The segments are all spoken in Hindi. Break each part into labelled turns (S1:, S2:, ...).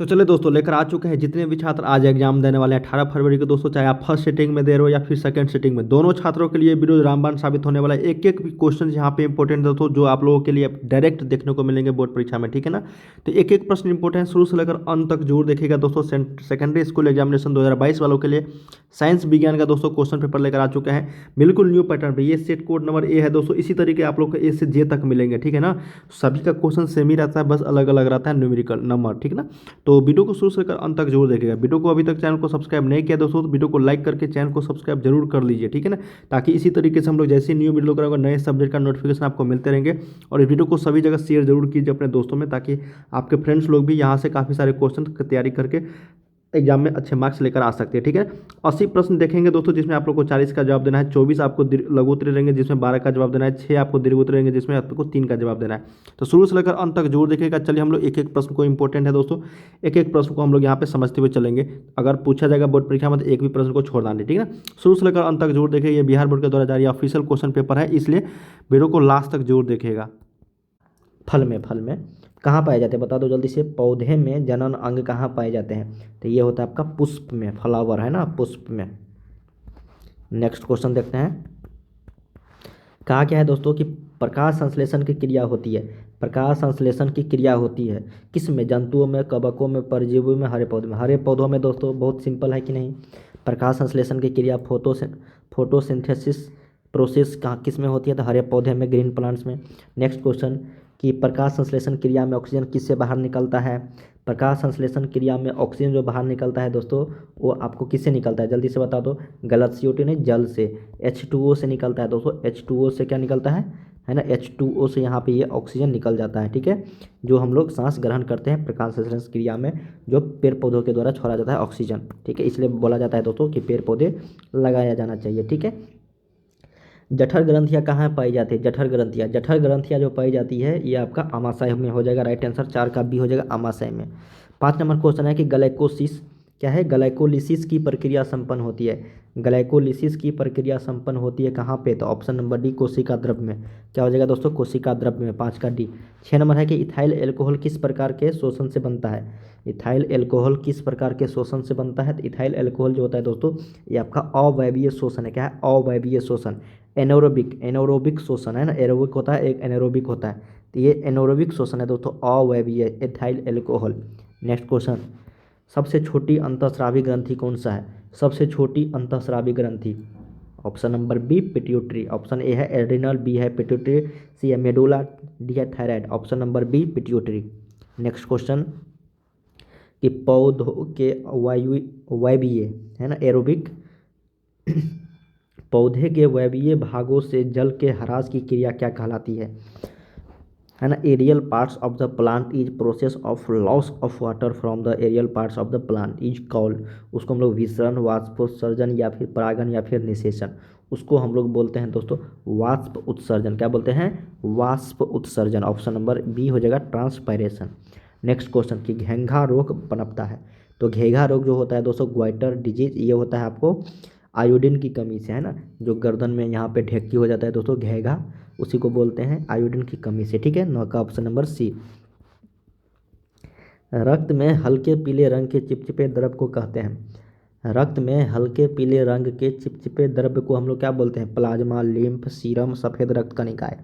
S1: तो चलिए दोस्तों लेकर आ चुके हैं जितने भी छात्र आज एग्जाम देने वाले हैं 18 फरवरी को दोस्तों, चाहे आप फर्स्ट सिटिंग में दे रहे हो या फिर सेकंड सिटिंग में, दोनों छात्रों के लिए वीडियो रामबाण साबित होने वाला है। एक एक क्वेश्चन यहाँ पे इंपॉर्टेंट दोस्तों जो आप लोगों के लिए डायरेक्ट देखने को मिलेंगे बोर्ड परीक्षा में, ठीक है ना। तो एक एक प्रश्न इंपॉर्टेंट शुरू से लेकर अंत तक जरूर देखिएगा दोस्तों। सेकेंडरी स्कूल एग्जामिनेशन 2022 वालों के लिए साइंस विज्ञान का दोस्तों क्वेश्चन पेपर लेकर आ चुके हैं, बिल्कुल न्यू पैटर्न पे। ये सेट कोड नंबर ए है दोस्तों, इसी तरीके आप लोग को ए से जे तक मिलेंगे, ठीक है ना। सभी का क्वेश्चन सेम ही रहता है, बस अलग अलग रहता है न्यूमेरिकल नंबर, ठीक ना। तो वीडियो को शुरू से लेकर अंत तक जरूर देखिएगा। वीडियो को अभी तक चैनल को सब्सक्राइब नहीं किया दोस्तों तो वीडियो को लाइक करके चैनल को सब्सक्राइब जरूर कर लीजिए, ठीक है ना, ताकि इसी तरीके से हम लोग जैसे न्यू वीडियो करेंगे नए सब्जेक्ट का नोटिफिकेशन आपको मिलते रहेंगे। और इस वीडियो को सभी जगह शेयर जरूर कीजिए अपने दोस्तों में, ताकि आपके फ्रेंड्स लोग भी यहाँ से काफ़ी सारे क्वेश्चन की तैयारी करके एग्जाम में अच्छे मार्क्स लेकर आ सकते हैं, ठीक है। 80 प्रश्न देखेंगे दोस्तों, जिसमें आप लोग को 40 का जवाब देना है, 24 आपको लघु उत्तरीय रहेंगे जिसमें 12 का जवाब देना है, 6 आपको दीर्घ उत्तरीय रहेंगे जिसमें आपको 3 का जवाब देना है। तो शुरू से लेकर अंत तक जरूर देखिएगा। चलिए हम लोग एक एक प्रश्न को इंपॉर्टेंट है दोस्तों, एक एक प्रश्न को हम लोग यहाँ पे समझते हुए चलेंगे। अगर पूछा जाएगा बोर्ड परीक्षा में तो एक भी प्रश्न को छोड़ देंगे, ठीक है ना। शुरू से लेकर अंत तक जरूर देखिए। ये बिहार बोर्ड के द्वारा जारी ऑफिशियल क्वेश्चन पेपर है, इसलिए वीडियो को लास्ट तक जरूर देखिएगा। फल में कहाँ पाए जाते हैं बता दो जल्दी से। पौधे में जनन अंग कहाँ पाए जाते हैं, तो ये होता है आपका पुष्प में, फ्लावर है ना, पुष्प में। नेक्स्ट क्वेश्चन देखते हैं। कहा क्या है दोस्तों कि प्रकाश संश्लेषण की क्रिया होती है। प्रकाश संश्लेषण की क्रिया होती है किस में, जंतुओं में, कवकों में, परजीवियों में, हरे पौधों में। हरे पौधों में दोस्तों बहुत सिंपल है कि नहीं। प्रकाश संश्लेषण की क्रिया फोटोसिंथेसिस प्रोसेस कहाँ किस में होती है, तो हरे पौधे में, ग्रीन प्लांट्स में। नेक्स्ट क्वेश्चन कि प्रकाश संश्लेषण क्रिया में ऑक्सीजन किससे बाहर निकलता है। प्रकाश संश्लेषण क्रिया में ऑक्सीजन जो बाहर निकलता है दोस्तों वो आपको किससे निकलता है, जल्दी से बता दो। गलत, CO2 नहीं, जल से, H2O से निकलता है दोस्तों। H2O से क्या निकलता है ना, H2O से यहाँ पे ये ऑक्सीजन निकल जाता है, ठीक है, जो हम लोग सांस ग्रहण करते हैं प्रकाश संश्लेषण क्रिया में, जो पेड़ पौधों के द्वारा छोड़ा जाता है ऑक्सीजन, ठीक है। इसलिए बोला जाता है दोस्तों कि पेड़ पौधे लगाया जाना चाहिए, ठीक है। जठर ग्रंथियाँ कहाँ पाई जाती है, जठर ग्रंथियाँ जो पाई जाती है ये आपका आमाशय में हो जाएगा, राइट आंसर 4 का बी हो जाएगा, आमाशय में। 5 नंबर क्वेश्चन है कि ग्लाइकोसिस क्या है, ग्लाइकोलिसिस की प्रक्रिया संपन्न होती है। ग्लाइकोलिसिस की प्रक्रिया संपन्न होती है कहाँ पे, तो ऑप्शन नंबर डी कोशिका द्रव्य में। क्या हो जाएगा दोस्तों, कोशिका द्रव्य में, 5 का डी। 6 नंबर है कि इथाइल एल्कोहल किस प्रकार के शोषण से बनता है। इथाइल एल्कोहल किस प्रकार के शोषण से बनता है, तो इथाइल एल्कोहल जो होता है दोस्तों ये आपका अवायवीय शोषण है। क्या है, अवायवीय शोषण। एनोरोबिक शोषण है ना, एरोबिक होता है एक एनोरोबिक होता है, तो ये एनोरोबिक शोषण है दोस्तों, अवायवीय एथाइल एल्कोहल। नेक्स्ट क्वेश्चन, सबसे छोटी अंतःस्रावी ग्रंथि कौन सा है। सबसे छोटी अंतःस्रावी ग्रंथि option number B pituitary. Option A है एड्रिनल, बी है पिट्यूटरी, सी है मेडुला, डी है thyroid. Option number B pituitary. Next question कि पौधों के वायवीय है ना, एरोबिक पौधे के वायवीय भागों से जल के ह्रास की क्रिया क्या कहलाती है ना। Aerial parts of the plant is process of loss of water from the aerial parts of the plant is called. उसको हम लोग विसरण, वाष्पोत्सर्जन या फिर परागण या फिर निषेचन, उसको हम लोग बोलते हैं दोस्तों वाष्प उत्सर्जन। क्या बोलते हैं, वाष्प उत्सर्जन। ऑप्शन नंबर बी हो जाएगा ट्रांसपायरेशन। नेक्स्ट क्वेश्चन कि घेंघा रोग पनपता है, तो घेंघा रोग जो होता है दोस्तों ग्वाइटर डिजीज, ये होता है आपको आयोडीन की कमी से, है ना, जो गर्दन में यहाँ पे ढेक्की हो जाता है दोस्तों घेंघा, उसी को बोलते हैं आयोडीन की कमी से, ठीक है। 9 का ऑप्शन नंबर सी। रक्त में हल्के पीले रंग के चिपचिपे द्रव को कहते हैं। रक्त में हल्के पीले रंग के चिपचिपे द्रव्य को हम लोग क्या बोलते हैं, प्लाज्मा, लिम्फ, सीरम, सफ़ेद रक्त कणिकाएं,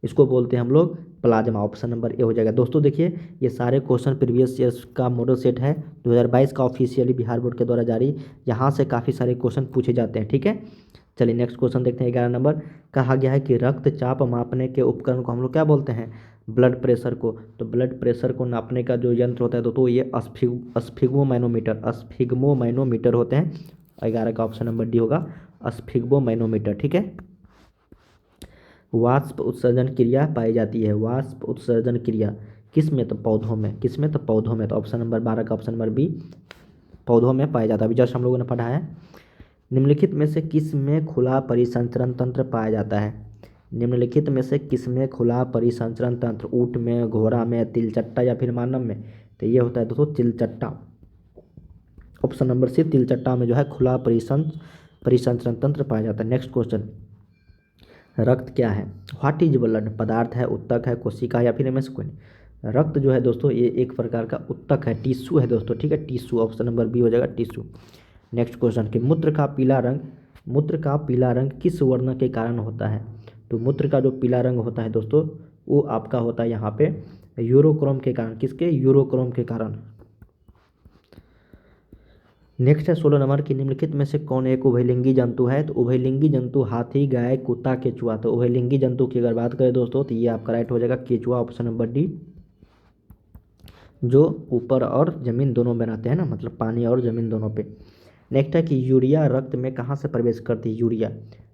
S1: इसको बोलते हैं हम लोग प्लाज्मा। ऑप्शन नंबर ए हो जाएगा दोस्तों। देखिए ये सारे क्वेश्चन प्रीवियस ईयर्स का मॉडल सेट है, 2022 का ऑफिशियली बिहार बोर्ड के द्वारा जारी, यहाँ से काफ़ी सारे क्वेश्चन पूछे जाते हैं, ठीक है। चलिए नेक्स्ट क्वेश्चन देखते हैं। 11 नंबर कहा गया है कि रक्तचाप मापने के उपकरण को हम लोग क्या बोलते हैं, ब्लड प्रेशर को। तो ब्लड प्रेशर को नापने का जो यंत्र होता है दोस्तों ये स्फिग्मोमैनोमीटर होते हैं। 11 का ऑप्शन नंबर डी होगा स्फिग्मोमैनोमीटर, ठीक है। वाष्प उत्सर्जन क्रिया पाई जाती है, वाष्प उत्सर्जन क्रिया किस में, तो पौधों में। किस में, तो पौधों में। तो ऑप्शन नंबर 12 का ऑप्शन नंबर बी पौधों में पाया जाता है, अभी जस्ट हम लोगों ने पढ़ा है। निम्नलिखित में से किस में खुला परिसंचरण तंत्र पाया जाता है। निम्नलिखित में से किस में खुला परिसंचरण तंत्र, ऊँट में, घोड़ा में, तिलचट्टा या फिर मानव में, तो ये होता है दोस्तों तिलचट्टा। ऑप्शन नंबर सी तिलचट्टा में जो है खुला परिसंचरण तंत्र पाया जाता है। नेक्स्ट क्वेश्चन, रक्त क्या है, व्हाट इज ब्लड, पदार्थ है, उत्तक है, कोशिका या फिर इनमें से कोई नहीं। रक्त जो है दोस्तों ये एक प्रकार का उत्तक है, टिश्यू है दोस्तों, ठीक है, टिश्यू, ऑप्शन नंबर बी हो जाएगा टिश्यू। नेक्स्ट क्वेश्चन कि मूत्र का पीला रंग किस वर्ण के कारण होता है? तो मूत्र का जो पीला रंग होता है दोस्तों वो आपका होता है यहाँ पे यूरोक्रोम के कारण, किसके? यूरोक्रोम के कारण। नेक्स्ट है 16 नंबर की निम्नलिखित में से कौन एक उभयलिंगी जंतु है? तो उभयलिंगी जंतु हाथी, गाय, कुत्ता, केचुआ। तो उभयलिंगी जंतु की अगर बात करें दोस्तों तो ये आपका राइट हो जाएगा केचुआ, ऑप्शन नंबर डी, जो ऊपर और ज़मीन दोनों में रहते हैं ना, मतलब पानी और ज़मीन दोनों पे। नेक्स्ट है कि यूरिया रक्त में कहाँ से प्रवेश करती है? यूरिया,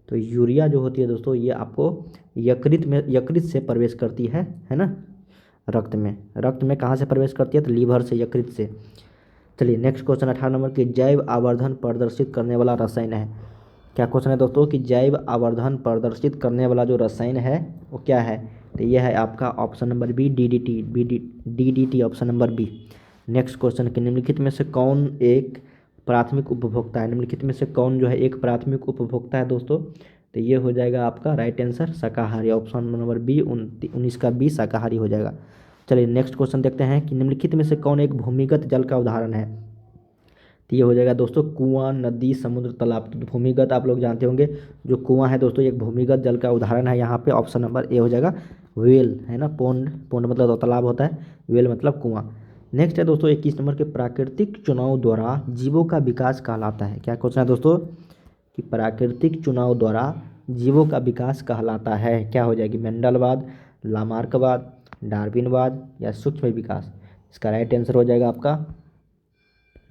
S1: तो यूरिया जो होती है दोस्तों ये आपको यकृत से प्रवेश करती है ना, रक्त में कहाँ से प्रवेश करती है? तो लीवर से, यकृत से। चलिए नेक्स्ट क्वेश्चन 18 नंबर की जैव आवर्धन प्रदर्शित करने वाला रसायन है। क्या क्वेश्चन है दोस्तों कि जैव आवर्धन प्रदर्शित करने वाला जो रसायन है वो क्या है? तो ये है आपका option number B, DDT, option number B. Next question कि निम्नलिखित में से कौन एक प्राथमिक उपभोक्ता है? निम्नलिखित में से कौन जो है एक प्राथमिक उपभोक्ता है दोस्तों? तो ये हो जाएगा आपका राइट आंसर शाकाहारी, ऑप्शन नंबर बी, 19 का बी शाकाहारी हो जाएगा। चलिए नेक्स्ट क्वेश्चन देखते हैं कि निम्नलिखित में से कौन एक भूमिगत जल का उदाहरण है? तो ये हो जाएगा दोस्तों कुआं, नदी, समुद्र, तालाब। तो भूमिगत आप लोग जानते होंगे, जो कुआं है दोस्तों एक भूमिगत जल का उदाहरण है यहाँ पे, ऑप्शन नंबर ए हो जाएगा वेल, है ना, पोंड मतलब तो तालाब होता है, वेल मतलब कुआं। नेक्स्ट है दोस्तों 21 नंबर के प्राकृतिक चुनाव द्वारा जीवों का विकास कहलाता है। क्या क्वेश्चन है दोस्तों कि प्राकृतिक चुनाव द्वारा जीवों का विकास कहलाता है? क्या हो जाएगी? मेंडलवाद, लामार्कवाद, डार्विनवाद या सूक्ष्म विकास? इसका राइट आंसर हो जाएगा आपका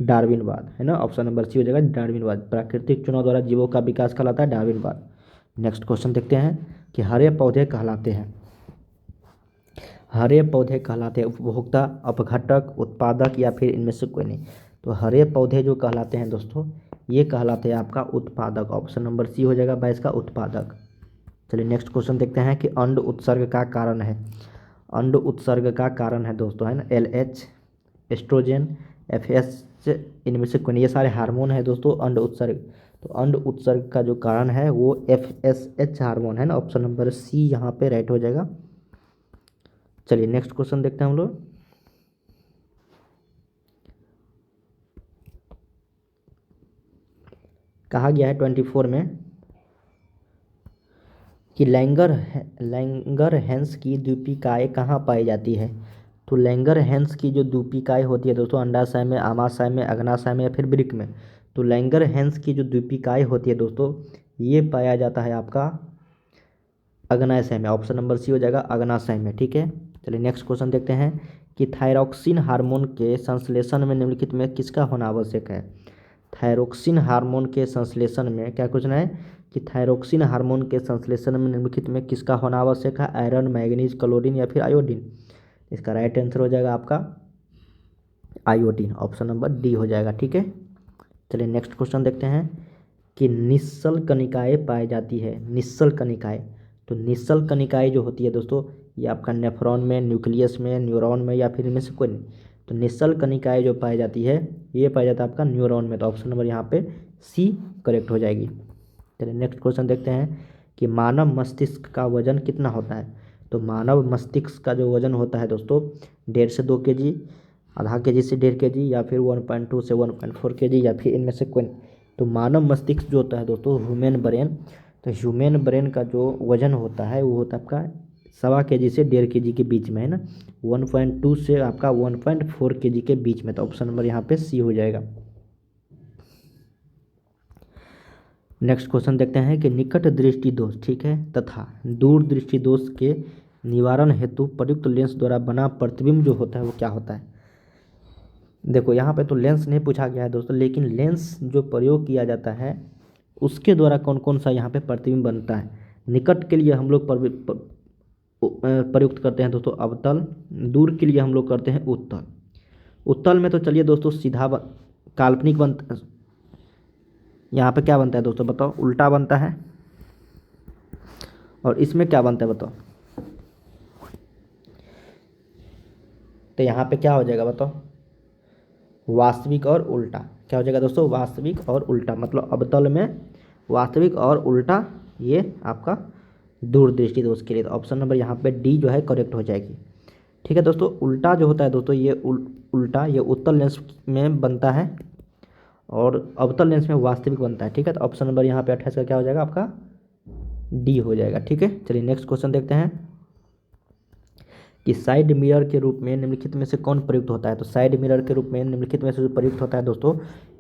S1: डार्विनवाद, है ना, ऑप्शन नंबर सी हो जाएगा डार्विनवाद। प्राकृतिक चुनाव द्वारा जीवों का विकास कहलाता है डार्विनवाद। नेक्स्ट क्वेश्चन देखते हैं कि हरे पौधे कहलाते हैं, हरे पौधे कहलाते हैं उपभोक्ता, अपघटक, उत्पादक या फिर इनमें से कोई नहीं? तो हरे पौधे जो कहलाते हैं दोस्तों ये कहलाते हैं आपका उत्पादक, ऑप्शन नंबर सी हो जाएगा 22 का उत्पादक। चलिए नेक्स्ट क्वेश्चन देखते हैं कि अंड उत्सर्ग का कारण है। अंड उत्सर्ग का कारण है दोस्तों, है ना, LH, एस्ट्रोजन, FS, इनमें से कोई नहीं, ये सारे हार्मोन है दोस्तों अंड उत्सर्ग। तो अंड उत्सर्ग का जो कारण है वो FSH हार्मोन है ना, ऑप्शन नंबर सी यहाँ पे राइट हो जाएगा। चलिए नेक्स्ट क्वेश्चन देखते हैं हम लोग। कहा गया है 24 में कि लैंगरहैंस की द्वीपिकाएँ कहाँ पाई जाती है? तो लैंगरहैंस की जो द्वीपिकाएँ होती है दोस्तों अंडाशय में, आमाशय में, अग्नाशय में या फिर वृक्क में। तो लैंगरहैंस की जो द्वीपिकाएँ होती है दोस्तों ये पाया जाता है आपका अग्नाशय में, ऑप्शन नंबर सी हो जाएगा अग्नाशय में, ठीक है। चलिए नेक्स्ट क्वेश्चन देखते हैं कि थायरॉक्सिन हार्मोन के संश्लेषण में निम्नलिखित में किसका होना आवश्यक है? थायरोक्सिन हार्मोन के संश्लेषण में क्या क्वेश्चन है कि थायरोक्सिन हार्मोन के संश्लेषण में निम्नलिखित में किसका होना आवश्यक है? आयरन, मैग्नीज, क्लोरीन या फिर आयोडीन? इसका राइट आंसर हो जाएगा आपका आयोडीन, ऑप्शन नंबर डी हो जाएगा, ठीक है। चलिए नेक्स्ट क्वेश्चन देखते हैं कि निश्चल कणिकाएँ पाई जाती है, निश्चल कणिकाएँ। तो निश्चल कणिकाएँ जो होती है दोस्तों ये आपका नेफ्रॉन में, न्यूक्लियस में, न्यूरॉन में या फिर इनमें से कोई नहीं? तो निश्चल कणिकाएँ जो पाई जाती है ये पाया जाता है आपका न्यूरॉन में, तो ऑप्शन नंबर यहाँ पे सी करेक्ट हो जाएगी। चलिए नेक्स्ट क्वेश्चन देखते हैं कि मानव मस्तिष्क का वजन कितना होता है? तो मानव मस्तिष्क का जो वजन होता है दोस्तों 1.5 से 2 kg, आधा kg से 1.5 kg या फिर 1.2 से 1.4 kg या फिर इनमें से कोई नहीं? तो मानव मस्तिष्क जो होता है दोस्तों ह्यूमन ब्रेन, तो ह्यूमन ब्रेन का जो वजन होता है वो होता है आपका 1.25 kg से 1.5 kg के बीच में, है ना, 1.2 से आपका 1.4 kg के बीच में। तो ऑप्शन नंबर यहाँ पे सी हो जाएगा। नेक्स्ट क्वेश्चन देखते हैं कि निकट दृष्टि दोष, ठीक है, तथा दूर दृष्टि दोष के निवारण हेतु प्रयुक्त लेंस द्वारा बना प्रतिबिंब जो होता है वो क्या होता है? देखो यहाँ पे तो लेंस नहीं पूछा गया है दोस्तों, लेकिन लेंस जो प्रयोग किया जाता है उसके द्वारा कौन कौन सा यहाँ पे प्रतिबिंब बनता है? निकट के लिए हम लोग प्रयुक्त करते हैं दोस्तों अवतल, दूर के लिए हम लोग करते हैं उत्तल। उत्तल में तो चलिए दोस्तों सीधा काल्पनिक बनता, यहाँ पे क्या बनता है दोस्तों बताओ? उल्टा बनता है। और इसमें क्या बनता है बताओ? तो यहाँ पे क्या हो जाएगा बताओ? वास्तविक और उल्टा। क्या हो जाएगा दोस्तों? वास्तविक और उल्टा, मतलब अवतल में वास्तविक और उल्टा, ये आपका दूरदृष्टि दोष के लिए। तो ऑप्शन नंबर यहाँ पे डी जो है करेक्ट हो जाएगी।
S2: ठीक है दोस्तों। उल्टा जो होता है दोस्तों, ये उल्टा ये उत्तल लेंस में बनता है और अवतल लेंस में वास्तविक बनता है। ठीक है, तो ऑप्शन नंबर यहाँ पे 28 का क्या हो जाएगा आपका, डी हो जाएगा। ठीक है, चलिए नेक्स्ट क्वेश्चन देखते हैं कि साइड मिरर के रूप में निम्नलिखित में से कौन प्रयुक्त होता है। तो साइड मिरर के रूप में निम्नलिखित में से जो प्रयुक्त होता है दोस्तों,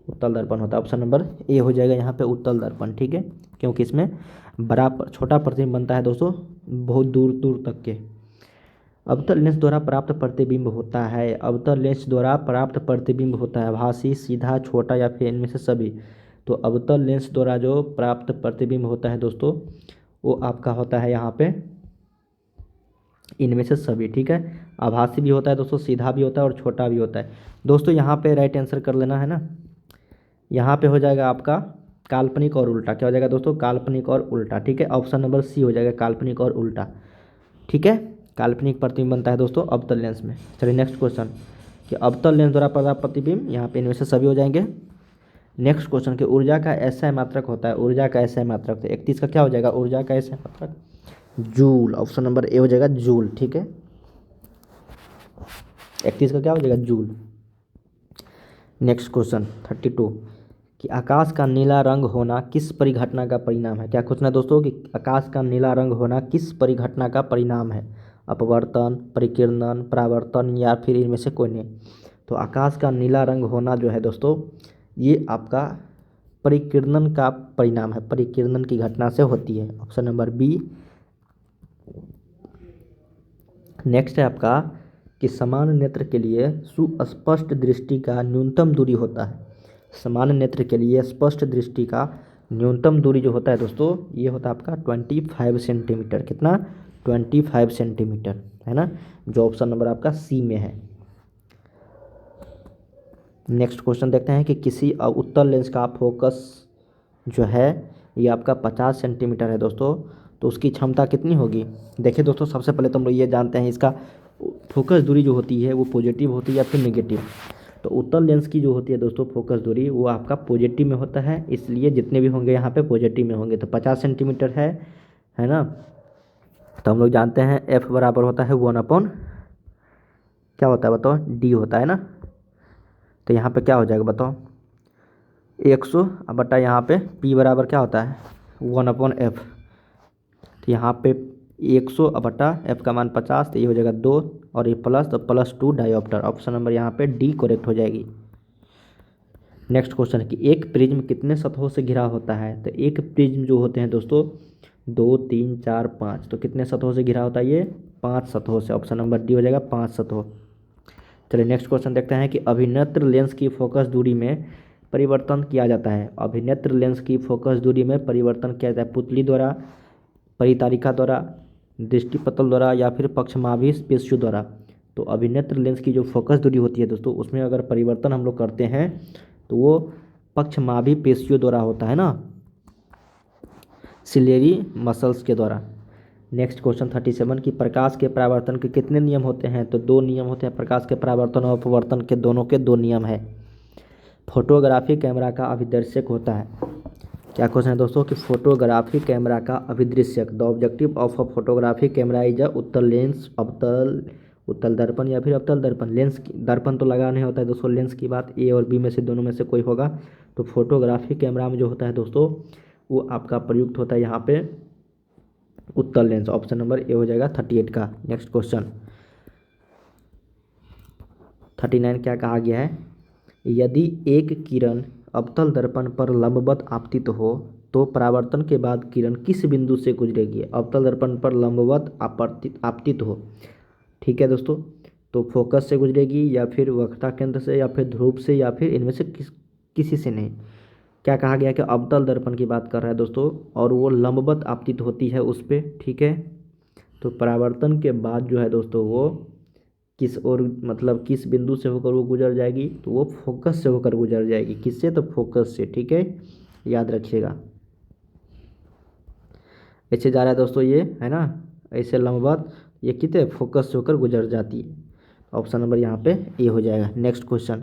S2: उत्तल दर्पण होता है। ऑप्शन नंबर ए हो जाएगा यहाँ पे उत्तल दर्पण। ठीक है, क्योंकि इसमें बड़ा छोटा प्रतिबिंब बनता है दोस्तों बहुत दूर दूर तक के। अवतल लेंस द्वारा प्राप्त प्रतिबिंब होता है, अवतल लेंस द्वारा प्राप्त प्रतिबिंब होता है आभासी, सीधा, छोटा या फिर इनमें से सभी। तो अवतल लेंस द्वारा जो प्राप्त प्रतिबिंब होता है दोस्तों, वो आपका होता है यहाँ पे इनमें से सभी। ठीक है, आभासी भी होता है दोस्तों, सीधा भी होता है और छोटा भी होता है। दोस्तों यहाँ पे राइट आंसर कर लेना है ना, यहाँ पे हो जाएगा आपका काल्पनिक और उल्टा। क्या हो जाएगा दोस्तों, काल्पनिक और उल्टा। ठीक है, ऑप्शन नंबर सी हो जाएगा काल्पनिक और उल्टा। ठीक है, काल्पनिक प्रतिबिंब बनता है दोस्तों अवतल लेंस में। चलिए नेक्स्ट क्वेश्चन कि अवतल लेंस द्वारा प्राप्त प्रतिबिंब, यहाँ पे इनमें से सभी हो जाएंगे। नेक्स्ट क्वेश्चन कि ऊर्जा का ऐसा मात्रक होता है, ऊर्जा का ऐसा मात्रक। तो 31 का क्या हो जाएगा, ऊर्जा का ऐसा मात्रक जूल। ऑप्शन नंबर ए हो जाएगा जूल। ठीक है, 31 का क्या हो जाएगा, जूल। नेक्स्ट क्वेश्चन 32 कि आकाश का नीला रंग होना किस परिघटना का परिणाम है। क्या क्वेश्चन है दोस्तों कि आकाश का नीला रंग होना किस परिघटना का परिणाम है, अपवर्तन, परिकिरणन, परावर्तन या फिर इनमें से कोई नहीं। तो आकाश का नीला रंग होना जो है दोस्तों, ये आपका परिकिरणन का परिणाम है, परिकिरणन की घटना से होती है। Option number B. नेक्स्ट है आपका कि समान नेत्र के लिए सुस्पष्ट दृष्टि का न्यूनतम दूरी होता है। समान नेत्र के लिए स्पष्ट दृष्टि का न्यूनतम दूरी जो होता है दोस्तों, ये होता है आपका 25 सेंटीमीटर। कितना, 25 सेंटीमीटर, है ना, जो ऑप्शन नंबर आपका सी में है। नेक्स्ट क्वेश्चन देखते हैं कि किसी उत्तल लेंस का फोकस जो है ये आपका 50 सेंटीमीटर है दोस्तों, तो उसकी क्षमता कितनी होगी। देखिए दोस्तों, सबसे पहले तो हम लोग ये जानते हैं इसका फोकस दूरी जो होती है वो पॉजिटिव होती है या फिर नेगेटिव। तो उत्तल लेंस की जो होती है दोस्तों फोकस दूरी, वो आपका पॉजिटिव में होता है, इसलिए जितने भी होंगे यहाँ पे पॉजिटिव में होंगे। तो 50 सेंटीमीटर है ना। तो हम लोग जानते हैं एफ बराबर होता है 1/, क्या होता है बताओ, डी होता है ना। तो यहाँ पे क्या हो जाएगा बताओ, 100 बटा यहाँ पे पी बराबर क्या होता है 1/f। तो यहाँ पे 100 बटा एफ का मान 50, तो ये हो जाएगा 2 और ये प्लस, तो +2 डायोप्टर। ऑप्शन नंबर यहाँ पे डी करेक्ट हो जाएगी। नेक्स्ट क्वेश्चन है कि एक प्रिज्म कितने सतहों से घिरा होता है। तो एक प्रिज्म जो होते हैं दोस्तों 2, 3, 4, 5, तो कितने सतहों से घिरा होता है ये, 5 सतहों से। ऑप्शन नंबर डी हो जाएगा 5 सतहों। चलिए नेक्स्ट क्वेश्चन देखते हैं कि अभिनेत्र लेंस की फोकस दूरी में परिवर्तन किया जाता है। अभिनेत्र लेंस की फोकस दूरी में परिवर्तन किया जाता है पुतली द्वारा, परितारिका द्वारा, दृष्टिपतल द्वारा या फिर पक्षमाभि पेशियों द्वारा। तो अभिनेत्र लेंस की जो फोकस दूरी होती है दोस्तों, उसमें अगर परिवर्तन हम लोग करते हैं तो वो पक्षमाभि पेशियों द्वारा होता है ना, सिलेरी मसल्स के द्वारा। नेक्स्ट क्वेश्चन 37 की प्रकाश के परावर्तन के कितने नियम होते हैं। तो 2 नियम होते हैं प्रकाश के परावर्तन और अपवर्तन के, दोनों के 2 नियम है। फोटोग्राफी कैमरा का अभिदर्शक होता है। क्या क्वेश्चन है दोस्तों कि फोटोग्राफी कैमरा का अभिदृश्यक, the objective of a photography camera is a उत्तल लेंस, उत्तल दर्पण या फिर अवतल दर्पण। लेंस दर्पण तो लगा नहीं होता है दोस्तों, लेंस की बात ए और बी में से दोनों में से कोई होगा। तो फोटोग्राफी कैमरा में जो होता है दोस्तों, वो आपका प्रयुक्त होता है यहाँ पे उत्तल लेंस। ऑप्शन नंबर ए हो जाएगा 38 का। नेक्स्ट क्वेश्चन 39 क्या कहा गया है, यदि एक किरण अवतल दर्पण पर लंबवत आपतित हो तो परावर्तन के बाद किरण किस बिंदु से गुजरेगी। अवतल दर्पण पर लंबवत आपतित हो, ठीक है दोस्तों, तो फोकस से गुजरेगी या फिर वक्रता केंद्र से या फिर ध्रुव से या फिर इनमें से किसी से नहीं। क्या कहा गया कि अवतल दर्पण की बात कर रहा है दोस्तों, और वो लंबवत आपतित होती है उस पर, ठीक है। तो परावर्तन के बाद जो है दोस्तों वो किस और मतलब किस बिंदु से होकर वो गुजर जाएगी, तो वो फोकस से होकर गुजर जाएगी। किससे, तो फोकस से, ठीक है, याद रखिएगा। ऐसे जा रहा है दोस्तों ये, है ना, ऐसे लंबवत ये कितने फोकस से होकर गुजर जाती है। ऑप्शन नंबर यहाँ पे ए हो जाएगा। नेक्स्ट क्वेश्चन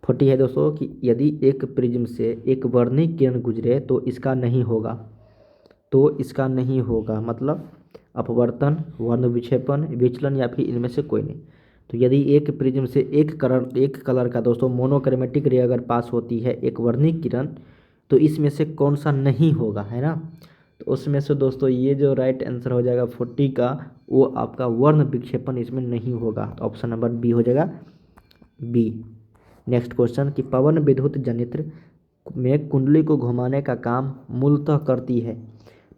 S2: 40 है दोस्तों कि यदि एक प्रिज्म से एक वर्णिक किरण गुजरे तो इसका नहीं होगा, तो इसका नहीं होगा मतलब अपवर्तन, वर्ण विक्षेपण, विचलन या फिर इनमें से कोई नहीं। तो यदि एक प्रिज्म से एक कलर का दोस्तों मोनोक्रोमेटिक रे अगर पास होती है एक वर्णिक किरण, तो इसमें से कौन सा नहीं होगा, है ना। तो उसमें से दोस्तों ये जो राइट आंसर हो जाएगा 40 का, वो आपका वर्ण विक्षेपण इसमें नहीं होगा। तो ऑप्शन नंबर बी हो जाएगा, बी। नेक्स्ट क्वेश्चन कि पवन विद्युत जनित्र में कुंडली को घुमाने का काम मूलतः करती है।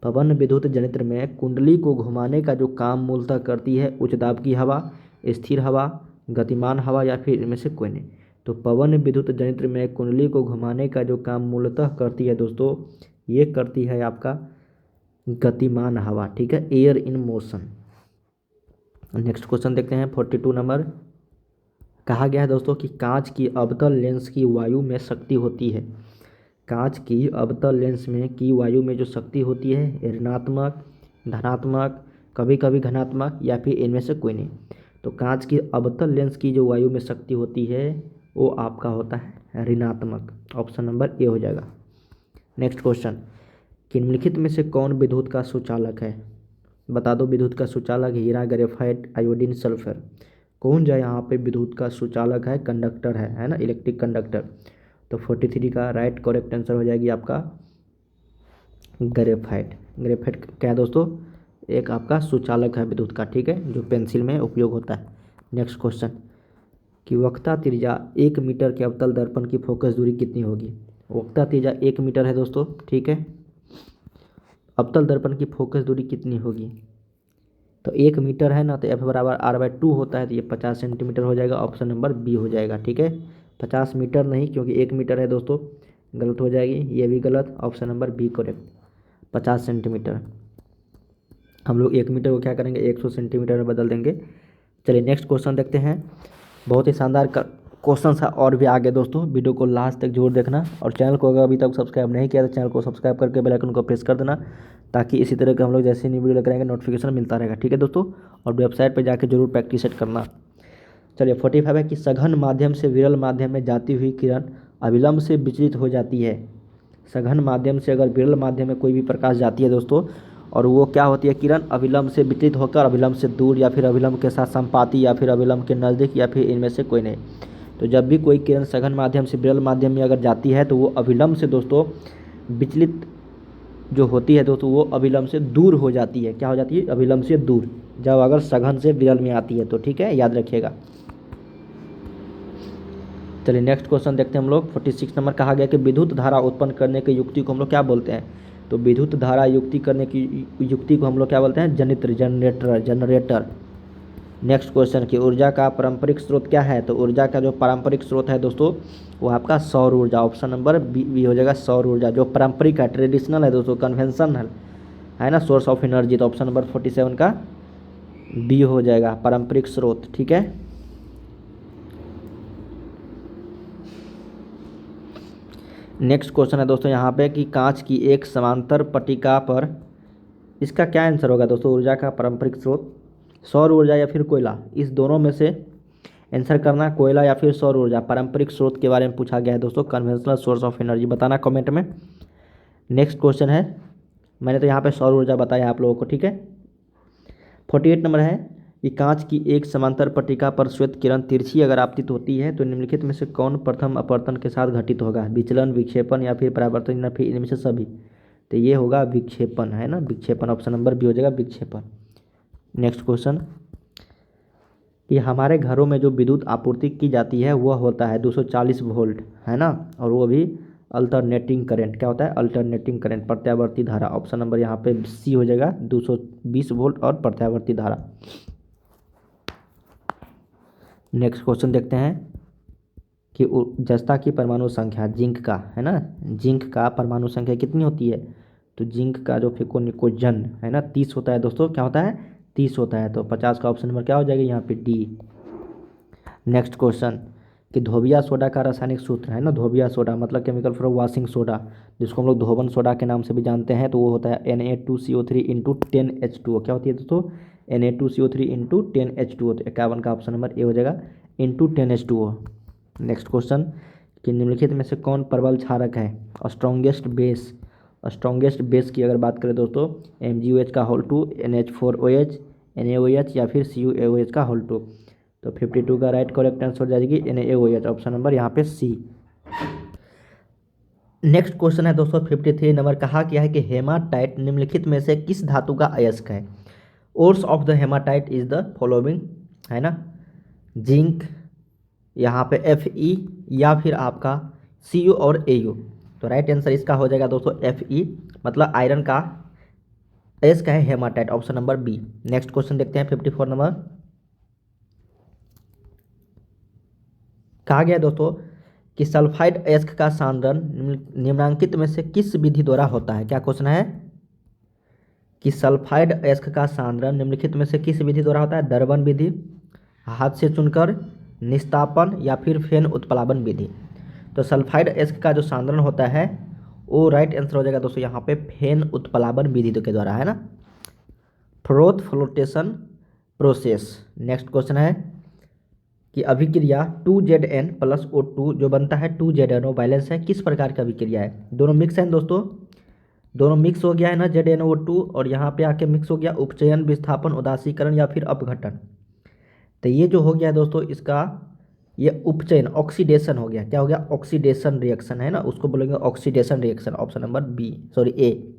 S2: पवन विद्युत जनित्र में कुंडली को घुमाने का जो काम मूलतः करती है, उच्च दाब की हवा, स्थिर हवा, गतिमान हवा या फिर इनमें से कोई नहीं। तो पवन विद्युत जनित्र में कुंडली को घुमाने का जो काम मूलतः करती है दोस्तों, ये करती है आपका गतिमान हवा, ठीक है, air in motion. Next question देखते हैं 42 नंबर। कहा गया है दोस्तों कि कांच की अवतल लेंस की वायु में शक्ति होती है। कांच की अवतल लेंस में की वायु में जो शक्ति होती है, ऋणात्मक, धनात्मक, कभी कभी धनात्मक या फिर इनमें से कोई नहीं। तो कांच की अवतल लेंस की जो वायु में शक्ति होती है वो आपका होता है ऋणात्मक। ऑप्शन नंबर ए हो जाएगा। नेक्स्ट क्वेश्चन कि निम्नलिखित में से कौन विद्युत का सुचालक है। बता दो विद्युत का सुचालक हीरा, ग्रेफाइट, आयोडीन, सल्फर। कौन जो यहाँ पे विद्युत का सुचालक है, कंडक्टर है ना, इलेक्ट्रिक कंडक्टर। तो 43 का राइट करेक्ट आंसर हो जाएगी आपका ग्रेफाइट। ग्रेफाइट क्या है दोस्तों, एक आपका सुचालक है विद्युत का, ठीक है, जो पेंसिल में उपयोग होता है। नेक्स्ट क्वेश्चन कि वक्ता त्रिज्या 1 मीटर के अवतल दर्पण की फोकस दूरी कितनी होगी। वक्ता त्रिज्या 1 मीटर है दोस्तों, ठीक है, अवतल दर्पण की फोकस दूरी कितनी होगी। तो 1 मीटर है ना, तो F बराबर R/2 होता है, तो ये 50 सेंटीमीटर हो जाएगा। ऑप्शन नंबर बी हो जाएगा, ठीक है, 50 मीटर नहीं, क्योंकि 1 मीटर है दोस्तों, गलत हो जाएगी, ये भी गलत। Option number B correct, 50 centimetre. हम लोग 1 मीटर को क्या करेंगे, 100 सेंटीमीटर में बदल देंगे। चलिए नेक्स्ट क्वेश्चन देखते हैं। बहुत ही शानदार क्वेश्चन था और भी आगे दोस्तों, वीडियो को लास्ट तक जरूर देखना। और चैनल को अगर अभी तक सब्सक्राइब नहीं किया तो चैनल को सब्सक्राइब करके बेल आइकन को प्रेस कर देना, ताकि इसी तरह के हम लोग जैसे नहीं वीडियो लेकर आएंगे नोटिफिकेशन मिलता रहेगा, ठीक है दोस्तों। और वेबसाइट पर जाकर जरूर प्रैक्टिस सेट करना। चलिए 45 है कि सघन माध्यम से विरल माध्यम में जाती हुई किरण अविलंब से विचलित हो जाती है। सघन माध्यम से अगर विरल माध्यम में कोई भी प्रकाश जाती है दोस्तों, और वो क्या होती है, किरण अविलंब से विचलित होकर अविलंब से दूर या फिर अविलंब के साथ संपाती या फिर अविलंब के नज़दीक या फिर इनमें से कोई नहीं। तो जब भी कोई किरण सघन माध्यम से विरल माध्यम में अगर जाती है तो वो अविलंब से दोस्तों विचलित जो होती है दोस्तों, वो अविलंब से दूर हो जाती है। क्या हो जाती है, अविलंब से दूर, जब अगर सघन से विरल में आती है तो, ठीक है, याद रखिएगा। चलिए नेक्स्ट क्वेश्चन देखते हैं हम लोग 46 नंबर। कहा गया कि विद्युत धारा उत्पन्न करने की युक्ति को हम लोग क्या बोलते हैं। तो विद्युत धारा युक्ति करने की युक्ति को हम लोग क्या बोलते हैं, जनित्र, जनरेटर। नेक्स्ट क्वेश्चन कि ऊर्जा का पारंपरिक स्रोत क्या है। तो ऊर्जा का जो पारंपरिक स्रोत है दोस्तों, वो आपका सौर ऊर्जा। ऑप्शन नंबर बी हो जाएगा, सौर ऊर्जा, जो पारंपरिक है, ट्रेडिशनल है दोस्तों, कन्वेंशनल है ना, सोर्स ऑफ एनर्जी। तो ऑप्शन नंबर 47 का बी हो जाएगा, पारंपरिक स्रोत, ठीक है। नेक्स्ट क्वेश्चन है दोस्तों यहाँ पे कि कांच की एक समांतर पट्टिका पर, इसका क्या आंसर होगा दोस्तों, ऊर्जा का पारंपरिक स्रोत सौर ऊर्जा या फिर कोयला, इस दोनों में से आंसर करना, कोयला या फिर सौर ऊर्जा। पारंपरिक स्रोत के बारे में पूछा गया है दोस्तों, कन्वेंशनल सोर्स ऑफ एनर्जी, बताना कमेंट में। नेक्स्ट क्वेश्चन है, मैंने तो यहाँ पे सौर ऊर्जा बताया आप लोगों को, ठीक है। 48 नंबर है कि कांच की एक समांतर पट्टिका पर श्वेत किरण तिरछी अगर आपतित होती है तो निम्नलिखित में से कौन प्रथम अपवर्तन के साथ घटित होगा, विचलन, विक्षेपण या फिर परावर्तन या फिर इनमें से सभी। तो ये होगा विक्षेपण, है ना, विक्षेपण। ऑप्शन नंबर बी हो जाएगा, विक्षेपण। नेक्स्ट क्वेश्चन कि हमारे घरों में जो विद्युत आपूर्ति की जाती है वह होता है 240 वोल्ट, है ना, और वो भी अल्टरनेटिंग करंट। क्या होता है, अल्टरनेटिंग करंट, प्रत्यावर्ती धारा। ऑप्शन नंबर यहाँ पे सी हो जाएगा, 220 वोल्ट और प्रत्यावर्ती धारा। नेक्स्ट क्वेश्चन देखते हैं कि जस्ता की परमाणु संख्या जिंक का, है ना, जिंक का परमाणु संख्या कितनी होती है। तो जिंक का जो फेकोनिकोजन है ना 30 होता है दोस्तों, क्या होता है, 30 होता है। तो 50 का ऑप्शन नंबर क्या हो जाएगा यहाँ पे, डी। नेक्स्ट क्वेश्चन कि धोबिया सोडा का रासायनिक सूत्र, है ना, धोबिया सोडा मतलब केमिकल फॉर वॉशिंग सोडा, जिसको हम लोग धोबन सोडा के नाम से भी जानते हैं, तो वो होता है Na2CO3 इंटू 10H2O। क्या होती है दोस्तों, Na2CO3 इंटू 10H2O। तो 51 का ऑप्शन नंबर ए हो जाएगा, इंटू 10H2O। नेक्स्ट क्वेश्चन कि निम्नलिखित में से कौन प्रबल क्षारक है, स्ट्रॉन्गेस्ट बेस। स्ट्रॉन्गेस्ट बेस की अगर बात करें दोस्तों, MgOH का होल 2, NH4OH, NaOH या फिर CuOH का होल 2। तो 52 का राइट करेक्ट आंसर हो जाएगी NaOH, ऑप्शन नंबर यहाँ पे सी। नेक्स्ट क्वेश्चन है दोस्तों 53 नंबर, कहा गया है कि हेमाटाइट निम्नलिखित में से किस धातु का अयस्क है। Ores of the haematite is the following, है ना, जिंक, यहाँ पे Fe या फिर आपका Cu और Au। तो राइट आंसर इसका हो जाएगा दोस्तों Fe, मतलब आयरन का अयस्क है hematite, option number B. Next question देखते हैं 54 नंबर, कहा गया है दोस्तों कि सल्फाइड अयस्क का सांद्रण निम्नांकित में से किस विधि द्वारा होता है। क्या क्वेश्चन है कि सल्फाइड अयस्क का सांद्रण निम्नलिखित में से किस विधि द्वारा होता है। दर्पण विधि, हाथ से चुनकर, निस्तापन या फिर फेन उत्प्लावन विधि। तो सल्फाइड अयस्क का जो सांद्रण होता है वो राइट आंसर हो जाएगा दोस्तों यहाँ पे फेन उत्प्लावन विधि के द्वारा, है ना, froth flotation process. Next question है कि अभिक्रिया 2Zn+O2 जो बनता है 2ZnO बैलेंस है, किस प्रकार की अभिक्रिया है। दोनों मिक्स हैं दोस्तों, दोनों मिक्स हो गया है ना, ZnO2 और यहाँ पे आके मिक्स हो गया उपचयन, विस्थापन, उदासीकरण या फिर अपघटन। तो ये जो हो गया दोस्तों इसका ये उपचयन, ऑक्सीडेशन हो गया। क्या हो गया, ऑक्सीडेशन रिएक्शन, है ना, उसको बोलेंगे oxidation reaction, option number B, sorry A.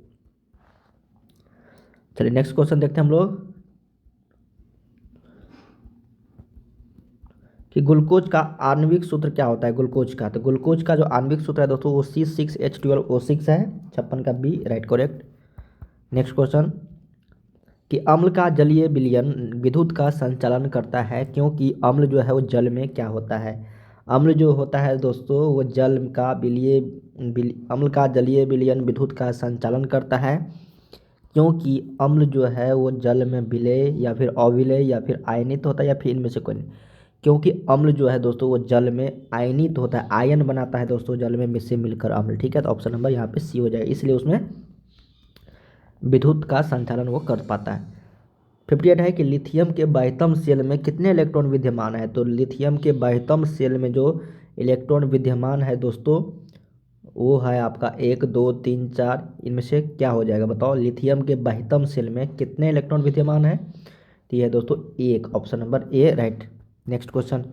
S2: चलिए नेक्स्ट क्वेश्चन देखते हैं हम लोग कि ग्लूकोज का आणविक सूत्र क्या होता है। ग्लूकोज का, तो ग्लूकोज का जो आणविक सूत्र है दोस्तों वो C6H12O6 है, 56 का B right correct. Next question कि अम्ल का जलीय विलयन विद्युत का संचालन करता है, क्योंकि अम्ल जो है वो जल में क्या होता है। अम्ल जो होता है दोस्तों वो अम्ल का जलीय विलयन विद्युत का संचालन करता है, क्योंकि अम्ल जो है वो जल में विलय या फिर अविलय या फिर आयनित होता है या फिर इनमें से कोई नहीं। क्योंकि अम्ल जो है दोस्तों वो जल में आयनित होता है, आयन बनाता है दोस्तों जल में मिश्र मिलकर अम्ल, ठीक है। तो ऑप्शन नंबर यहाँ पे सी हो जाएगा, इसलिए उसमें विद्युत का संचालन वो कर पाता है। 58 है कि लिथियम के बाह्यतम सेल में कितने इलेक्ट्रॉन विद्यमान है। तो लिथियम के बाह्यतम सेल में जो इलेक्ट्रॉन विद्यमान है दोस्तों वो है आपका 1 2 3 4, इनमें से क्या हो जाएगा बताओ। लिथियम के बाह्यतम सेल में कितने इलेक्ट्रॉन विद्यमान है, तो यह है दोस्तों 1, ऑप्शन नंबर ए राइट। नेक्स्ट क्वेश्चन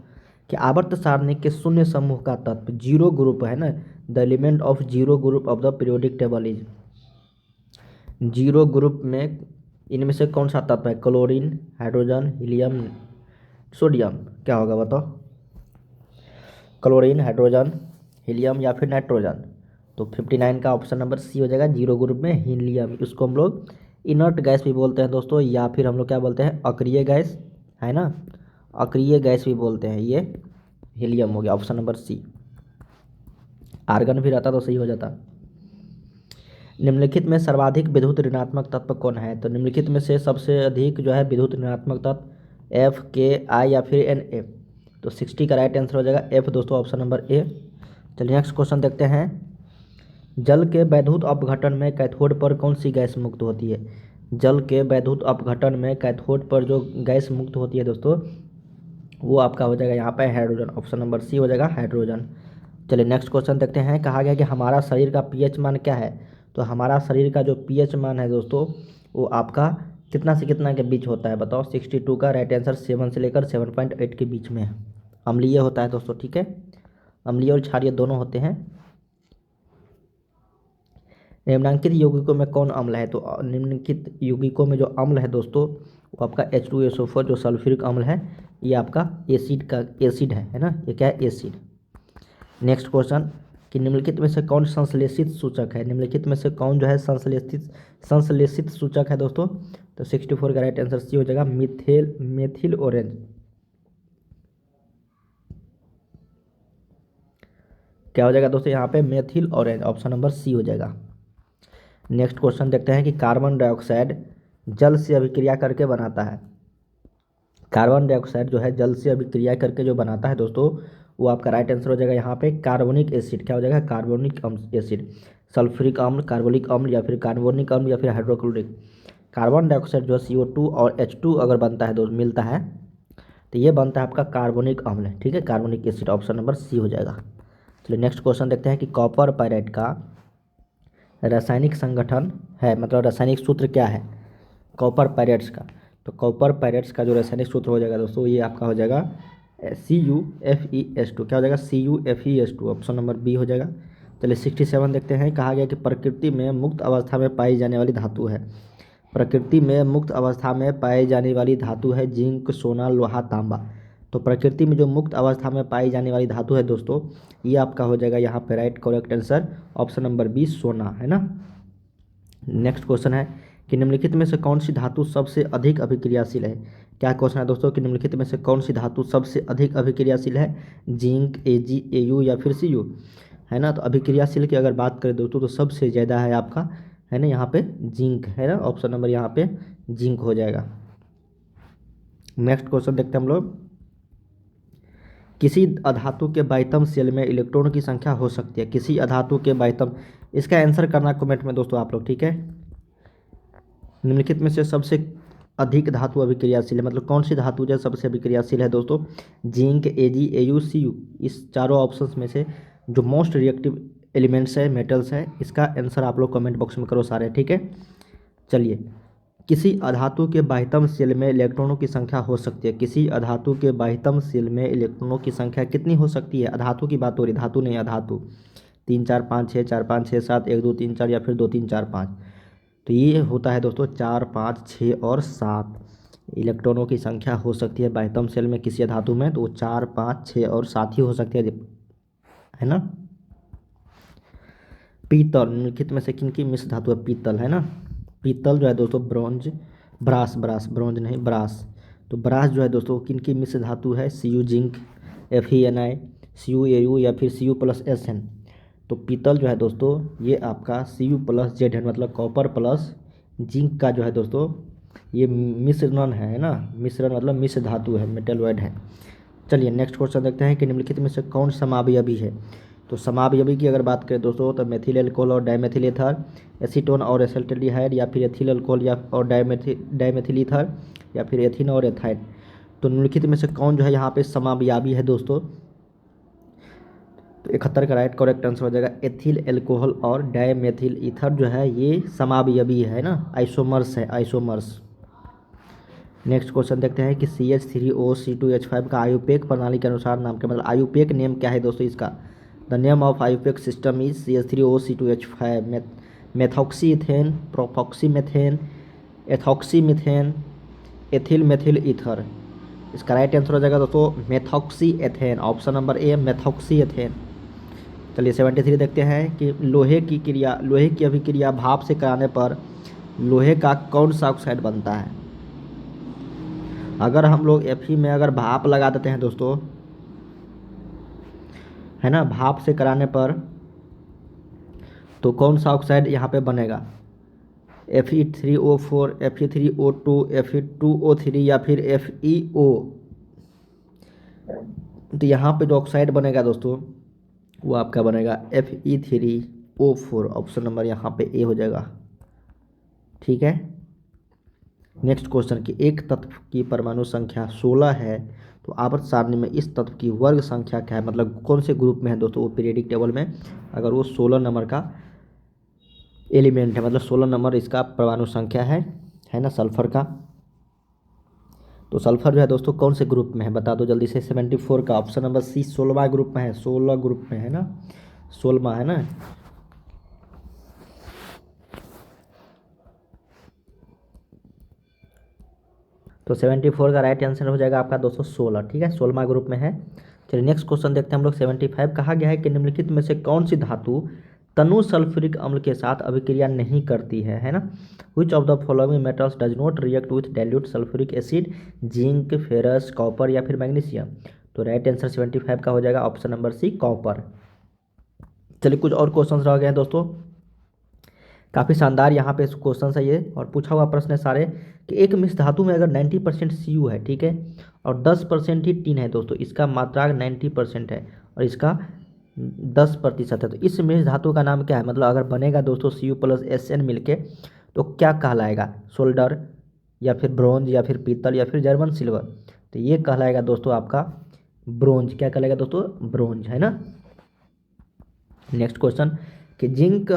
S2: कि आवर्त सारणी के शून्य समूह का तत्व जीरो ग्रुप है ना, the element of zero group of the periodic table is. Zero group में इनमें से कौन सा तत्व है, क्लोरीन, हाइड्रोजन, हीलियम, सोडियम। क्या होगा बताओ, क्लोरीन, हाइड्रोजन, हीलियम या फिर नाइट्रोजन। तो 59 का ऑप्शन नंबर सी हो जाएगा, जीरो ग्रुप में हीलियम। इसको हम लोग इनर्ट गैस भी बोलते हैं दोस्तों, या फिर हम लोग क्या बोलते हैं, अक्रिय गैस, है ना, अक्रिय गैस भी बोलते हैं। ये हीलियम हो गया, ऑप्शन नंबर सी। आर्गन भी रहता तो सही हो जाता। निम्नलिखित में सर्वाधिक विद्युत ऋणात्मक तत्व कौन है। तो निम्नलिखित में से सबसे अधिक जो है विद्युत ऋणात्मक तत्व F, K, I या फिर Na। तो 60 का राइट आंसर हो जाएगा F दोस्तों, ऑप्शन नंबर ए। चलिए नेक्स्ट क्वेश्चन देखते हैं, जल के वैद्युत अपघटन में कैथोड पर कौन सी गैस मुक्त होती है। जल के वैद्युत अपघटन में कैथोड पर जो गैस मुक्त होती है दोस्तों वो आपका हो जाएगा यहाँ पे हाइड्रोजन, ऑप्शन नंबर सी हो जाएगा हाइड्रोजन। चलिए नेक्स्ट क्वेश्चन देखते हैं, कहा गया कि हमारा शरीर का पीएच मान क्या है। तो हमारा शरीर का जो पीएच मान है दोस्तों वो आपका कितना से कितना के बीच होता है बताओ। 62 का राइट आंसर 7 से लेकर 7.8 के बीच में है। अम्लीय होता है दोस्तों, ठीक है, अम्लीय और क्षारीय दोनों होते हैं। निम्नलिखित यौगिकों में कौन अम्ल है। तो निम्नलिखित यौगिकों में जो अम्ल है दोस्तों वो आपका H2SO4 जो सल्फ्यूरिक अम्ल है ये आपका एसिड है ना, ये क्या है, एसिड। नेक्स्ट क्वेश्चन कि निम्नलिखित में से कौन संश्लेषित सूचक है। निम्नलिखित में से कौन जो है संश्लेषित सूचक है दोस्तों। तो 64 का राइट आंसर सी हो जाएगा मेथिल ऑरेंज। क्या हो जाएगा दोस्तों यहाँ पे methyl orange, option number C हो जाएगा। नेक्स्ट क्वेश्चन देखते हैं कि कार्बन डाइऑक्साइड जल से अभिक्रिया करके बनाता है। कार्बन डाइऑक्साइड जो है जल से अभिक्रिया करके जो बनाता है दोस्तों वो आपका राइट आंसर हो जाएगा यहाँ पे कार्बोनिक एसिड। क्या हो जाएगा, कार्बोनिक एसिड, सल्फ्यूरिक अम्ल, कार्बोनिक अम्ल या फिर कार्बोनिक अम्ल या फिर हाइड्रोक्लोरिक। कार्बन डाइऑक्साइड जो CO2 और H2 अगर बनता है दोस्त मिलता है तो ये बनता है आपका कार्बोनिक अम्ल, ठीक है, carbonic acid, option number C हो जाएगा। चलिए नेक्स्ट क्वेश्चन देखते हैं कि कॉपर पायराइट का रासायनिक संगठन है, मतलब रासायनिक सूत्र क्या है कॉपर पायरेट्स का। तो कॉपर पायरेट्स का जो रासायनिक सूत्र हो जाएगा दोस्तों, ये आपका हो जाएगा CuFeS2। क्या हो जाएगा? CuFeS2। ऑप्शन नंबर बी हो जाएगा। चलिए 67 देखते हैं। कहा गया कि प्रकृति में मुक्त अवस्था में पाई जाने वाली धातु है। प्रकृति में मुक्त अवस्था में पाई जाने वाली धातु है जिंक, सोना, लोहा, तांबा। तो प्रकृति में जो मुक्त अवस्था में पाई जाने वाली धातु है दोस्तों, ये आपका हो जाएगा यहाँ पे right correct answer option number B, सोना, है ना। नेक्स्ट क्वेश्चन है कि निम्नलिखित में से कौन सी धातु सबसे अधिक अभिक्रियाशील है। क्या क्वेश्चन है दोस्तों कि निम्नलिखित में से कौन सी धातु सबसे अधिक अभिक्रियाशील है? जिंक, Ag, Au या फिर Cu, है ना। तो अभिक्रियाशील की अगर बात करें दोस्तों तो सबसे ज़्यादा है आपका, है ना, यहाँ पे जिंक, है ना। ऑप्शन नंबर यहाँ पे जिंक हो जाएगा। नेक्स्ट क्वेश्चन देखते हैं हम लोग। किसी अधातु के बाइतम सेल में इलेक्ट्रॉन की संख्या हो सकती है। किसी अधातु के बाइतम, इसका आंसर करना कमेंट में दोस्तों आप लोग, ठीक है। निम्नलिखित में से सबसे अधिक धातु अभिक्रियाशील है, मतलब कौन सी धातु जो सबसे अभिक्रियाशील है दोस्तों? Zinc, Ag, Au, Cu। इस चारों ऑप्शंस में से जो मोस्ट रिएक्टिव एलिमेंट्स है, मेटल्स है, इसका आंसर आप लोग कमेंट बॉक्स में करो सारे, ठीक है। चलिए, किसी अधातु के बाह्यतम शेल में इलेक्ट्रॉनों की संख्या हो सकती है। किसी अधातु के बाह्यतम शेल में इलेक्ट्रॉनों की संख्या कितनी हो सकती है? अधातु की बात हो रही, धातु नहीं, अधातु। 3 4 5 6, 4 5 6 7, 1 2 3 4 या फिर 2 3 4 5। तो ये होता है दोस्तों 4 5 6 और 7 इलेक्ट्रॉनों की संख्या हो सकती है बाह्यतम शेल में किसी धातु में। तो वो 4 5 6 और 7 ही हो सकती है ना। पीतल, निम्नलिखित में से किनकी मिश्र धातु है? पीतल, है ना। पीतल जो है दोस्तों ब्रॉन्ज, ब्रास नहीं, ब्रास। तो ब्रास जो है दोस्तों किनकी मिश्र धातु है? Cu, zinc, Fe, Cu, Au या फिर Cu+Sn। तो पीतल जो है दोस्तों ये आपका Cu+Z है, मतलब कॉपर प्लस जिंक का जो है दोस्तों ये मिश्रण है ना। मिश्रण मतलब मिश्र धातु है, मेटलॉइड है। चलिए नेक्स्ट क्वेश्चन देखते हैं कि निम्नलिखित में से कौन समावयवी है। तो समावयवी की अगर बात करें दोस्तों तो मेथिल एल्कोहल और डाइमेथिल ईथर, एसीटोन और एसिटाल्डिहाइड या फिर एथिल अल्कोहल या और डाइमेथिल ईथर या फिर एथीन और एथाइड। तो निम्नलिखित में से कौन जो है यहाँ पे समावयवी है दोस्तों? तो 71 का राइट करेक्ट आंसर हो जाएगा एथिल एल्कोहल और डाइमेथिल ईथर जो है ये समावयवी है ना, आइसोमर्स है, आइसोमर्स। नेक्स्ट क्वेश्चन देखते हैं कि CH3OC2H5 का आयुपेक प्रणाली के अनुसार नाम क्या, मतलब आयुपेक नेम क्या है दोस्तों इसका? The name of IUPAC system is CH3OC2H5 methoxy ethane, propoxy methane, ethoxy methane, ethyl methyl ether. इसका राइट आंसर हो जाएगा दोस्तों methoxy ethane, option number A methoxy ethane. चलिए 73 देखते हैं कि लोहे की अभिक्रिया भाप से कराने पर लोहे का कौन सा ऑक्साइड बनता है? अगर हम लोग Fe में अगर भाप लगा देते हैं दोस्तों, है ना, भाप से कराने पर तो कौन सा ऑक्साइड यहाँ पे बनेगा? Fe3O4, Fe3O2, Fe2O3 या फिर FeO। तो यहाँ पे जो ऑक्साइड बनेगा दोस्तों वो आपका बनेगा Fe3O4। ऑप्शन नंबर यहाँ पे ए हो जाएगा, ठीक है। नेक्स्ट क्वेश्चन कि एक तत्व की परमाणु संख्या 16 है तो आवर्त सारणी में इस तत्व की वर्ग संख्या क्या है, मतलब कौन से ग्रुप में है दोस्तों वो पीरियडिक टेबल में, अगर वो 16 नंबर का एलिमेंट है, मतलब 16 नंबर इसका परमाणु संख्या है ना सल्फर का। तो सल्फर जो है दोस्तों कौन से ग्रुप में है बता दो जल्दी से? 74 का, ऑप्शन नंबर सी 16वां ग्रुप में है, 16 ग्रुप में है ना, 16वां है ना। तो 74 का राइट आंसर हो जाएगा आपका दोस्तों 16, ठीक है, 16वां ग्रुप में है। चलिए नेक्स्ट क्वेश्चन देखते हैं हम लोग 75। कहा गया है कि निम्नलिखित में से कौन सी धातु तनु सल्फ्यूरिक अम्ल के साथ अभिक्रिया नहीं करती है ना। Which of the following metals does not react with dilute sulphuric acid? Zinc, ferrous, copper या फिर मैग्नीशियम। तो राइट आंसर 75 का हो जाएगा ऑप्शन नंबर सी, कॉपर। चलिए कुछ और क्वेश्चन रह गए हैं दोस्तों, काफ़ी शानदार यहाँ पे क्वेश्चन है ये, और पूछा हुआ प्रश्न है सारे कि एक मिश्र धातु में अगर 90% Cu है, ठीक है, और 10% ही टिन है दोस्तों, इसका मात्रांक 90% है और इसका 10% है, तो इस मिश्र धातु का नाम क्या है? मतलब अगर बनेगा दोस्तों Cu+Sn मिलके तो क्या कहलाएगा? सोल्डर या फिर ब्रोंज या फिर पीतल या फिर जर्मन सिल्वर। तो ये कहलाएगा दोस्तों आपका ब्रोंज। क्या कहलाएगा दोस्तों? ब्रोंज, है ना। नेक्स्ट क्वेश्चन कि जिंक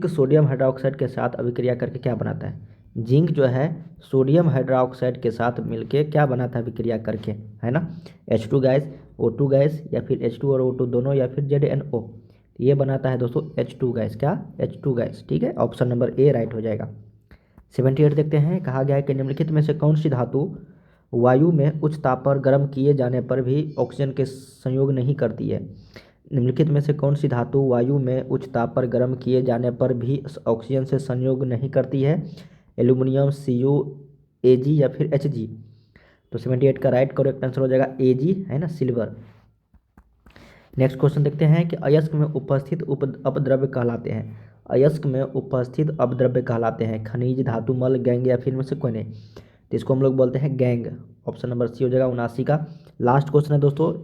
S2: सोडियम हाइड्रोक्साइड के साथ अभिक्रिया करके क्या बनाता है। जिंक जो है सोडियम हाइड्रोक्साइड के साथ मिलके क्या बनाता है अभिक्रिया करके, है ना, H2 गैस, O2 गैस, या फिर H2 और O2 दोनों, या फिर ZNO। ये बनाता है दोस्तों H2 गैस, क्या, H2 गैस। ठीक है, ऑप्शन नंबर ए राइट हो जाएगा। 78 देखते हैं, कहा गया है कि निम्नलिखित में से कौन सी धातु वायु में उच्च ताप पर गर्म किए जाने पर भी ऑक्सीजन के संयोग नहीं करती है। निम्नलिखित में से कौन सी धातु वायु में उच्च ताप पर गर्म किए जाने पर भी ऑक्सीजन से संयोग नहीं करती है। एल्यूमिनियम, Cu, Ag या फिर Hg। तो 78 का राइट करेक्ट आंसर हो जाएगा Ag, है ना, सिल्वर। नेक्स्ट क्वेश्चन देखते हैं कि अयस्क में उपस्थित अपद्रव्य कहलाते हैं। अयस्क में उपस्थित अपद्रव्य कहलाते हैं खनिज, धातु, मल, गैंग या फिर में से कोई नहीं। तो इसको हम लोग बोलते हैं गैंग। ऑप्शन नंबर सी हो जाएगा 79 का। लास्ट क्वेश्चन है दोस्तों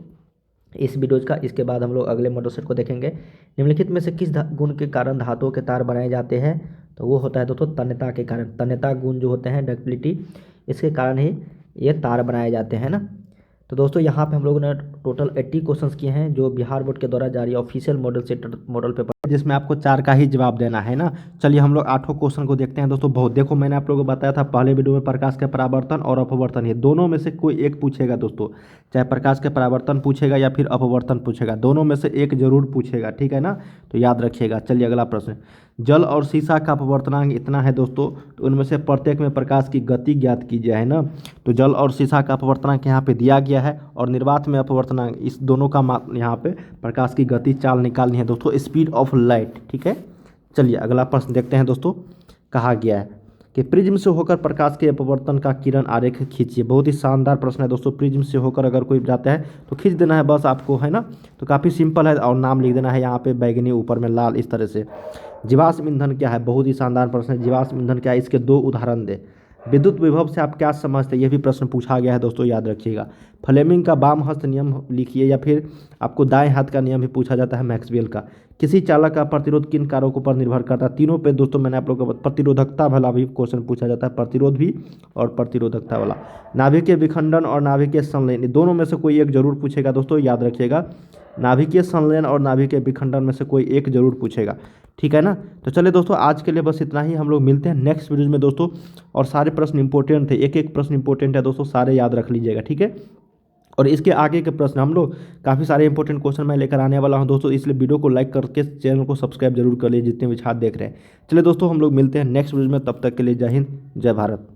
S2: इस वीडियोज का, इसके बाद हम लोग अगले मॉडल सेट को देखेंगे। निम्नलिखित में से किस गुण के कारण धातुओं के तार बनाए जाते हैं। तो वो होता है दोस्तों तन्यता के कारण। तन्यता गुण जो होते हैं, डक्टिलिटी, इसके कारण ही ये तार बनाए जाते हैं ना। तो दोस्तों यहाँ पे हम लोगों ने टोटल 80 क्वेश्चंस किए हैं जो बिहार बोर्ड के द्वारा जारी official model set model paper,
S1: जिसमें आपको 4 का ही जवाब देना है ना। चलिए हम लोग 8 क्वेश्चन को देखते हैं दोस्तों। बहुत देखो, मैंने आप लोगों को बताया था पहले वीडियो में प्रकाश के परावर्तन और अपवर्तन, ये दोनों में से कोई एक पूछेगा दोस्तों। चाहे प्रकाश के परावर्तन पूछेगा या फिर अपवर्तन पूछेगा, दोनों में से एक जरूर पूछेगा, ठीक है ना, तो याद रखिएगा। चलिए अगला प्रश्न, जल और शीशा का अपवर्तनांक इतना है दोस्तों, तो उनमें से प्रत्येक में प्रकाश की गति ज्ञात कीजिए, है ना। तो जल और शीशा का अपवर्तनांक यहाँ पे दिया गया है, और निर्वात में अपवर्तनांक, इस दोनों का यहाँ पे प्रकाश की गति चाल निकालनी है दोस्तों, स्पीड ऑफ लाइट, ठीक है। चलिए अगला प्रश्न देखते हैं दोस्तों। कहा गया है कि प्रिज्म से होकर प्रकाश के अपवर्तन का किरण आरेख खींचिए। बहुत ही शानदार प्रश्न है दोस्तों। प्रिज्म से होकर अगर कोई जाता है तो खींच देना है बस आपको, है ना। तो काफ़ी सिंपल है, और नाम लिख देना है यहाँ पे बैगनी, ऊपर में लाल, इस तरह से। जीवाश्म ईंधन क्या है, बहुत ही शानदार प्रश्न है। जीवाश्म ईंधन क्या है, इसके 2 उदाहरण दे। विद्युत विभव से आप क्या समझते हैं, यह भी प्रश्न पूछा गया है दोस्तों, याद रखिएगा। फ्लेमिंग का बाम हस्त नियम लिखिए, या फिर आपको दाएं हाथ का नियम भी पूछा जाता है मैक्सवेल का। किसी चालक का प्रतिरोध किन कारकों पर निर्भर करता है। तीनों पे दोस्तों मैंने आप लोगों को प्रतिरोधकता वाला भी क्वेश्चन पूछा जाता है, प्रतिरोध भी और प्रतिरोधकता वाला। नाभिकीय विखंडन और नाभिकीय संलयन, दोनों में से कोई एक जरूर पूछेगा दोस्तों, याद रखिएगा। नाभिकीय संलयन और नाभिकीय विखंडन में से कोई एक जरूर पूछेगा, ठीक है ना। तो चलिए दोस्तों आज के लिए बस इतना ही, हम लोग मिलते हैं नेक्स्ट वीडियो में दोस्तों। और सारे प्रश्न इंपॉर्टेंट थे, एक एक प्रश्न इंपॉर्टेंट है दोस्तों, सारे याद रख लीजिएगा, ठीक है। और इसके आगे के प्रश्न हम लोग काफ़ी सारे इंपॉर्टेंट क्वेश्चन मैं लेकर आने वाला हूं दोस्तों, इसलिए वीडियो को लाइक करके चैनल को सब्सक्राइब जरूर कर लीजिए जितने भी छात्र देख रहे हैं। चलिए दोस्तों हम लोग मिलते हैं नेक्स्ट वीडियो में, तब तक के लिए जय हिंद, जय भारत।